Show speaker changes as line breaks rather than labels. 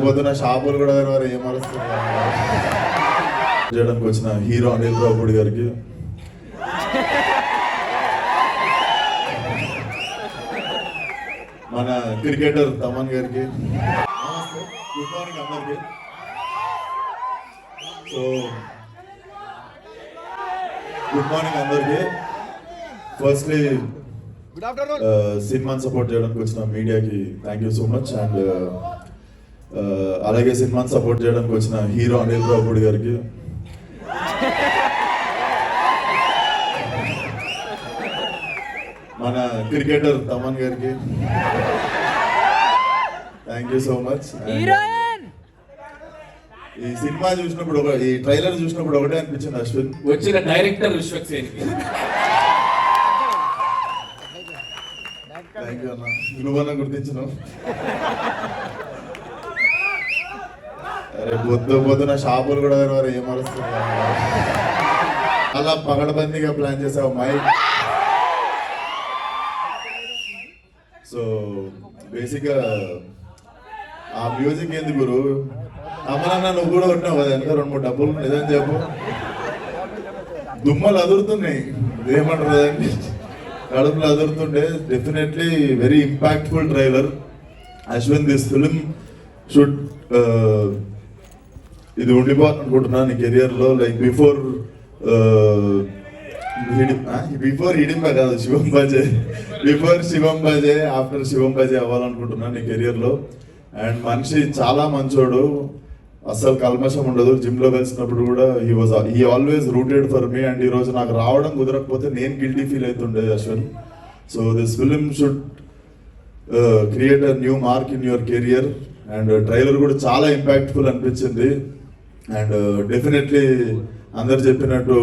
పొద్దున షాపులు కూడా ఏమరుస్తుంది చేయడానికి వచ్చిన హీరో అనిల్ రావుపూడి గారికి, మన క్రికెటర్ తమన్ గారికి, గుడ్ మార్నింగ్ అందరికి. సో గుడ్ మార్నింగ్ అందరికి. ఫస్ట్లీ సినిమాని సపోర్ట్ చేయడానికి వచ్చిన మీడియాకి thank you so much. And అలాగే సినిమాని సపోర్ట్ చేయడానికి వచ్చిన హీరో అనిల్ రావుపూడి గారికి, మన క్రికెటర్ తమన్ గారికి థ్యాంక్ యూ సో మచ్. ఈ సినిమా చూసినప్పుడు ఈ ట్రైలర్ చూసినప్పుడు ఒకటే అనిపించింది, అశ్విన్
వచ్చిన డైరెక్టర్ విశ్వక్సేన్కి
థ్యాంక్ యూ అన్న, నువ్వన్నా గుర్తించినావు. అరే పొద్దున షాపులు కూడా ఏమరుస్తుంది, అలా పగడబందీగా ప్లాన్ చేసావు మైక్. సో బేసిక్గా ఆ మ్యూజిక్ ఏంది గురు, అమ్మలన్నా నువ్వు కూడా కొట్టినావు కదా, ఎంత 2-3 డబ్బులు నిజం చెప్పు, దుమ్మలు అదురుతున్నాయి, ఏమంటారు కదండి, కడుపులు అదురుతుండే. Definitely very impactful trailer. Ashwin, this film should ఇది ఉండిపోవాలనుకుంటున్నా నీ కెరియర్లో, లైక్ బిఫోర్ హిడింబా కాదు, శివం బాజే, బిఫోర్ శివం బాజే, ఆఫ్టర్ శివం బాజే అవ్వాలనుకుంటున్నా నీ కెరియర్లో. అండ్ మనిషి చాలా మంచోడు, అస్సలు కల్మషం ఉండదు. జిమ్లో కలిసినప్పుడు కూడా he always rooted for me. And ఈరోజు నాకు రావడం కుదరకపోతే నేను గిల్టీ ఫీల్ అవుతుండే Ashwin. So this film should create a new mark in your career. And trailer కూడా చాలా ఇంపాక్ట్ఫుల్ అనిపించింది. అండ్ డెఫినెట్లీ అందరు చెప్పినట్టు